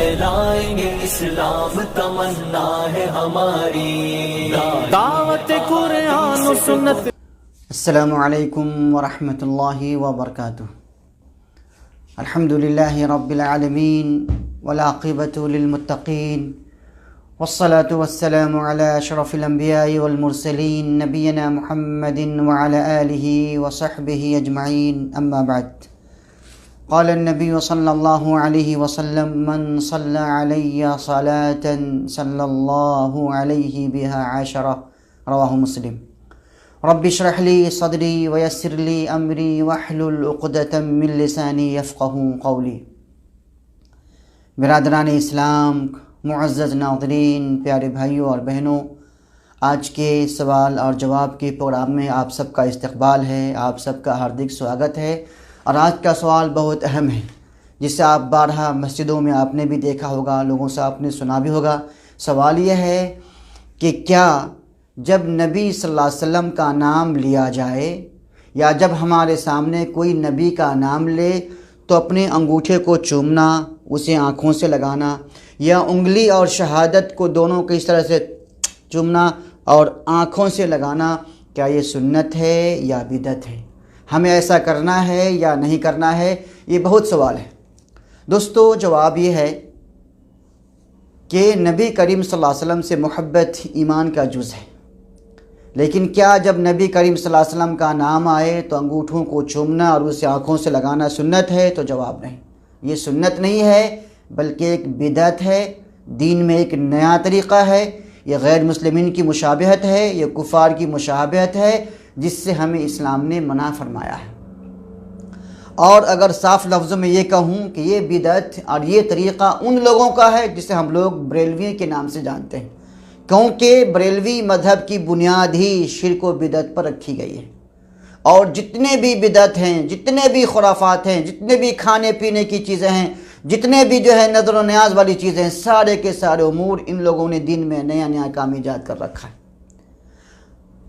پھیلائیں گے اسلام تمنا ہے ہماری، دعوت قرآن و سنت۔ السلام علیکم ورحمۃ اللہ وبرکاتہ۔ الحمد للہ رب العالمین والعاقبۃ للمتقین، والصلاة والسلام علی اشرف الانبیاء والمرسلین نبینا محمد وعلی آلہ وصحبہ اجمعین، اما بعد۔ قال النبی صلی اللہ علیہ وسلم من صلی علی صلاة صلی اللہ علیہ بها عشرہ، رواہ مسلم۔ رب اشرح لی صدری ویسر لی امری واحلل عقدۃ من لسانی یفقہوا قولی۔ برادران اسلام، معزز ناظرین، پیارے بھائیوں اور بہنوں، آج کے سوال اور جواب کے پروگرام میں آپ سب کا استقبال ہے، آپ سب کا ہاردک سواگت ہے۔ اور آج کا سوال بہت اہم ہے، جسے آپ بارہا مسجدوں میں آپ نے بھی دیکھا ہوگا، لوگوں سے آپ نے سنا بھی ہوگا۔ سوال یہ ہے کہ کیا جب نبی صلی اللہ علیہ وسلم کا نام لیا جائے یا جب ہمارے سامنے کوئی نبی کا نام لے تو اپنے انگوٹھے کو چومنا، اسے آنکھوں سے لگانا، یا انگلی اور شہادت کو دونوں کو اس طرح سے چومنا اور آنکھوں سے لگانا، کیا یہ سنت ہے یا بدعت ہے؟ ہمیں ایسا کرنا ہے یا نہیں کرنا ہے؟ یہ بہت سوال ہے دوستو۔ جواب یہ ہے کہ نبی کریم صلی اللہ علیہ وسلم سے محبت ایمان کا جز ہے، لیکن کیا جب نبی کریم صلی اللہ علیہ وسلم کا نام آئے تو انگوٹھوں کو چومنا اور اسے آنکھوں سے لگانا سنت ہے؟ تو جواب نہیں، یہ سنت نہیں ہے، بلکہ ایک بدعت ہے، دین میں ایک نیا طریقہ ہے، یہ غیر مسلمین کی مشابہت ہے، یہ کفار کی مشابہت ہے، جس سے ہمیں اسلام نے منع فرمایا ہے۔ اور اگر صاف لفظوں میں یہ کہوں کہ یہ بدعت اور یہ طریقہ ان لوگوں کا ہے جسے ہم لوگ بریلوی کے نام سے جانتے ہیں، کیونکہ بریلوی مذہب کی بنیاد ہی شرک و بدعت پر رکھی گئی ہے، اور جتنے بھی بدعت ہیں، جتنے بھی خرافات ہیں، جتنے بھی کھانے پینے کی چیزیں ہیں، جتنے بھی نظر و نیاز والی چیزیں ہیں، سارے کے سارے امور ان لوگوں نے دین میں نیا نیا کام ایجاد کر رکھا ہے۔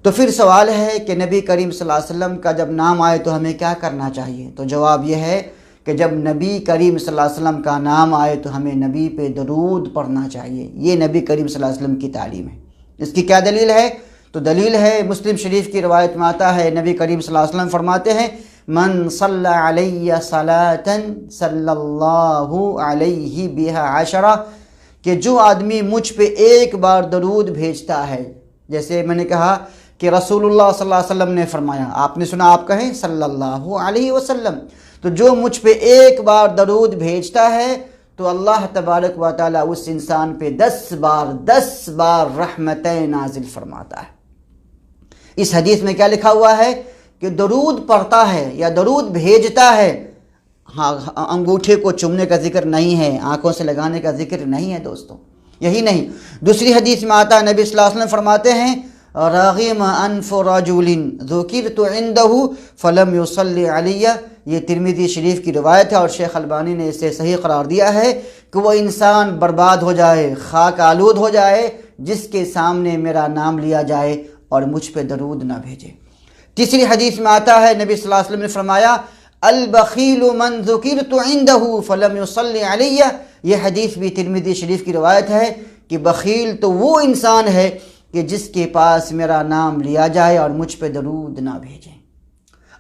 تو پھر سوال ہے کہ نبی کریم صلی اللہ علیہ وسلم کا جب نام آئے تو ہمیں کیا کرنا چاہیے؟ تو جواب یہ ہے کہ جب نبی کریم صلی اللہ علیہ وسلم کا نام آئے تو ہمیں نبی پہ درود پڑھنا چاہیے۔ یہ نبی کریم صلی اللہ علیہ وسلم کی تعلیم ہے۔ اس کی کیا دلیل ہے؟ تو دلیل ہے مسلم شریف کی روایت میں آتا ہے، نبی کریم صلی اللہ علیہ وسلم فرماتے ہیں من صلی علی صلاۃ صلی اللہ علیہ بها عشرہ، کہ جو آدمی مجھ پہ ایک بار درود بھیجتا ہے، جیسے میں نے کہا کہ رسول اللہ صلی اللہ علیہ وسلم نے فرمایا، آپ نے سنا، آپ کہیں صلی اللہ علیہ وسلم، تو جو مجھ پہ ایک بار درود بھیجتا ہے تو اللہ تبارک و تعالیٰ اس انسان پہ 10 بار رحمتیں نازل فرماتا ہے۔ اس حدیث میں کیا لکھا ہوا ہے کہ درود پڑھتا ہے یا درود بھیجتا ہے، ہاں، انگوٹھے کو چومنے کا ذکر نہیں ہے، آنکھوں سے لگانے کا ذکر نہیں ہے دوستو۔ یہی نہیں، دوسری حدیث میں آتا ہے، نبی صلی اللہ علیہ وسلم فرماتے ہیں راغم انف رجل ذکرت عنده فلم يصلی علی، یہ ترمذی شریف کی روایت ہے اور شیخ البانی نے اسے صحیح قرار دیا ہے کہ وہ انسان برباد ہو جائے، خاک آلود ہو جائے جس کے سامنے میرا نام لیا جائے اور مجھ پہ درود نہ بھیجے۔ تیسری حدیث میں آتا ہے، نبی صلی اللہ علیہ وسلم نے فرمایا البخیل من ذکرت عنده فلم يصلی علی، یہ حدیث بھی ترمذی شریف کی روایت ہے کہ بخیل تو وہ انسان ہے کہ جس کے پاس میرا نام لیا جائے اور مجھ پہ درود نہ بھیجیں۔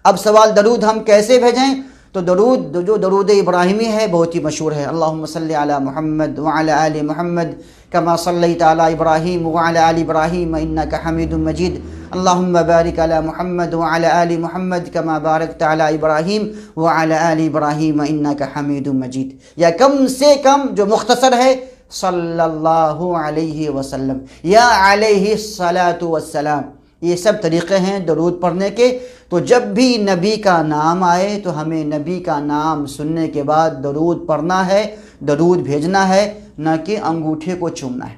اب سوال درود ہم کیسے بھیجیں؟ تو درود جو درود ابراہیمی ہے بہت ہی مشہور ہے، اللہم صلی علی محمد وعلی آل محمد کما صلیت علی ابراہیم وعلی آل ابراہیم انک حمید مجید، اللہم بارک علی محمد وعلی آل محمد کما بارکت علی ابراہیم وعلی آل ابراہیم انک حمید مجید، یا کم سے کم جو مختصر ہے صلی اللہ علیہ وسلم یا علیہ الصلاۃ والسلام، یہ سب طریقے ہیں درود پڑھنے کے۔ تو جب بھی نبی کا نام آئے تو ہمیں نبی کا نام سننے کے بعد درود پڑھنا ہے، درود بھیجنا ہے، نہ کہ انگوٹھے کو چومنا ہے۔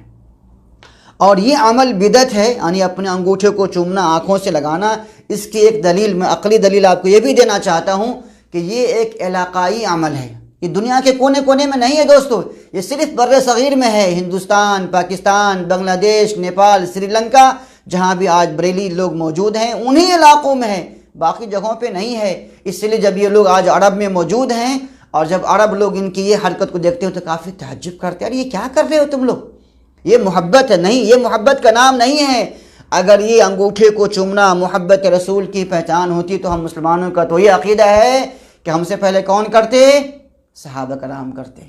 اور یہ عمل بدعت ہے، یعنی اپنے انگوٹھے کو چومنا، آنکھوں سے لگانا۔ اس کی ایک دلیل، میں عقلی دلیل آپ کو یہ بھی دینا چاہتا ہوں کہ یہ ایک علاقائی عمل ہے، یہ دنیا کے کونے کونے میں نہیں ہے دوستو، یہ صرف بر صغیر میں ہے، ہندوستان، پاکستان، بنگلہ دیش، نیپال، سری لنکا، جہاں بھی آج بریلی لوگ موجود ہیں انہی علاقوں میں ہے، باقی جگہوں پہ نہیں ہے۔ اس لیے جب یہ لوگ آج عرب میں موجود ہیں، اور جب عرب لوگ ان کی یہ حرکت کو دیکھتے ہو تو کافی تعجب کرتے ہیں، یہ کیا کر رہے ہو تم لوگ، یہ محبت ہے نہیں، یہ محبت کا نام نہیں ہے۔ اگر یہ انگوٹھے کو چومنا محبت رسول کی پہچان ہوتی تو ہم مسلمانوں کا تو یہ عقیدہ ہے کہ ہم سے پہلے کون کرتے؟ صحابہ کرام کرتے،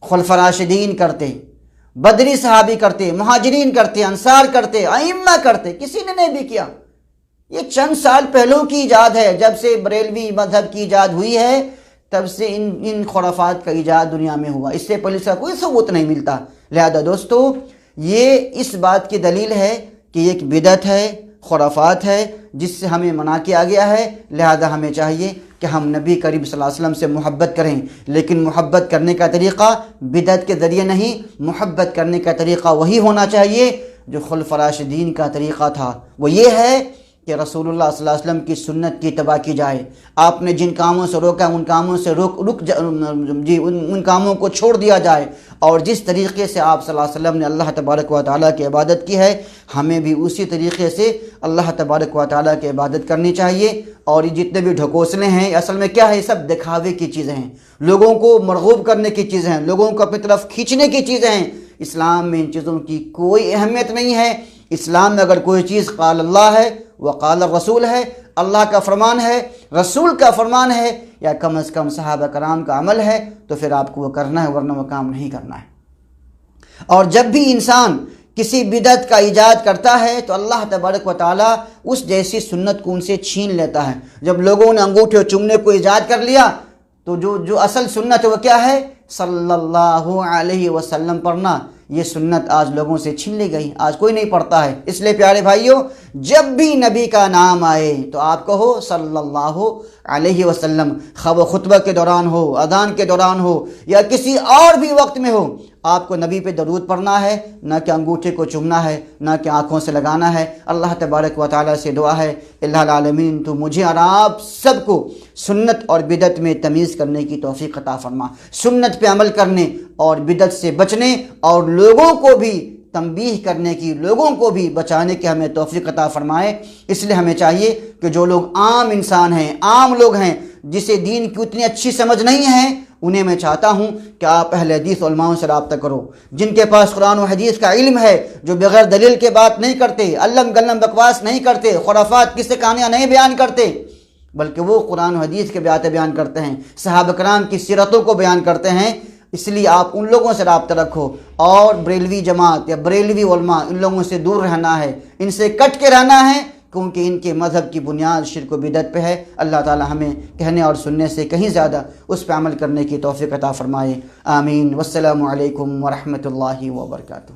خلفاء راشدین کرتے، بدری صحابی کرتے، مہاجرین کرتے، انصار کرتے، ائمہ کرتے، کسی نے نہیں بھی کیا۔ یہ چند سال پہلوں کی ایجاد ہے، جب سے بریلوی مذہب کی ایجاد ہوئی ہے تب سے ان خرافات کا ایجاد دنیا میں ہوا، اس سے پہلے اس کا کوئی ثبوت نہیں ملتا۔ لہذا دوستو یہ اس بات کی دلیل ہے کہ یہ ایک بدعت ہے، خرافات ہے، جس سے ہمیں منع کیا گیا ہے۔ لہذا ہمیں چاہیے کہ ہم نبی کریم صلی اللہ علیہ وسلم سے محبت کریں، لیکن محبت کرنے کا طریقہ بدعت کے ذریعے نہیں، محبت کرنے کا طریقہ وہی ہونا چاہیے جو خلفاء راشدین کا طریقہ تھا۔ وہ یہ ہے کہ رسول اللہ صلی اللہ علیہ وسلم کی سنت کی اتباع کی جائے، آپ نے جن کاموں سے روکا ان کاموں سے ان کاموں کو چھوڑ دیا جائے، اور جس طریقے سے آپ صلی اللہ علیہ وسلم نے اللہ تبارک و تعالیٰ کی عبادت کی ہے ہمیں بھی اسی طریقے سے اللہ تبارک و تعالیٰ کی عبادت کرنی چاہیے۔ اور یہ جتنے بھی ڈھکوسلے ہیں اصل میں کیا ہے، یہ سب دکھاوے کی چیزیں ہیں، لوگوں کو مرغوب کرنے کی چیزیں ہیں، لوگوں کو اپنی طرف کھینچنے کی چیزیں ہیں۔ اسلام میں ان چیزوں کی کوئی اہمیت نہیں ہے۔ اسلام میں اگر کوئی چیز قال اللہ ہے وقال الرسول ہے، اللہ کا فرمان ہے، رسول کا فرمان ہے، یا کم از کم صحابہ کرام کا عمل ہے، تو پھر آپ کو وہ کرنا ہے، ورنہ وہ کام نہیں کرنا ہے۔ اور جب بھی انسان کسی بدعت کا ایجاد کرتا ہے تو اللہ تبارک و تعالیٰ اس جیسی سنت کو ان سے چھین لیتا ہے۔ جب لوگوں نے انگوٹھے چومنے کو ایجاد کر لیا تو جو اصل سنت ہے وہ کیا ہے؟ صلی اللہ علیہ وسلم پڑھنا، یہ سنت آج لوگوں سے چھین لی گئی، آج کوئی نہیں پڑھتا ہے۔ اس لیے پیارے بھائیوں، جب بھی نبی کا نام آئے تو آپ کہو صلی اللہ علیہ وسلم، خواہ خطبہ کے دوران ہو، اذان کے دوران ہو، یا کسی اور بھی وقت میں ہو، آپ کو نبی پہ درود پڑھنا ہے، نہ کہ انگوٹھے کو چومنا ہے، نہ کہ آنکھوں سے لگانا ہے۔ اللہ تبارک و تعالیٰ سے دعا ہے الہ العالمین تو مجھے اور آپ سب کو سنت اور بدعت میں تمیز کرنے کی توفیق عطا فرما، سنت پہ عمل کرنے اور بدعت سے بچنے اور لوگوں کو بھی تنبیہ کرنے کی، لوگوں کو بھی بچانے کی ہمیں توفیق عطا فرمائے۔ اس لیے ہمیں چاہیے کہ جو لوگ عام انسان ہیں، عام لوگ ہیں، جسے دین کی اتنی اچھی سمجھ نہیں ہے، انہیں میں چاہتا ہوں کہ آپ اہل حدیث علماء سے رابطہ کرو، جن کے پاس قرآن و حدیث کا علم ہے، جو بغیر دلیل کے بات نہیں کرتے، علم گلم بکواس نہیں کرتے، خرافات کی کہانیاں نہیں بیان کرتے، بلکہ وہ قرآن و حدیث کے باتیں بیان کرتے ہیں، صحابہ کرام کی سیرتوں کو بیان کرتے ہیں۔ اس لیے آپ ان لوگوں سے رابطہ رکھو، اور بریلوی جماعت یا بریلوی علماء ان لوگوں سے دور رہنا ہے، ان سے کٹ کے رہنا ہے، کیونکہ ان کے مذہب کی بنیاد شرک و بدعت پہ ہے۔ اللہ تعالی ہمیں کہنے اور سننے سے کہیں زیادہ اس پہ عمل کرنے کی توفیق عطا فرمائے، آمین۔ والسلام علیکم ورحمۃ اللہ وبرکاتہ۔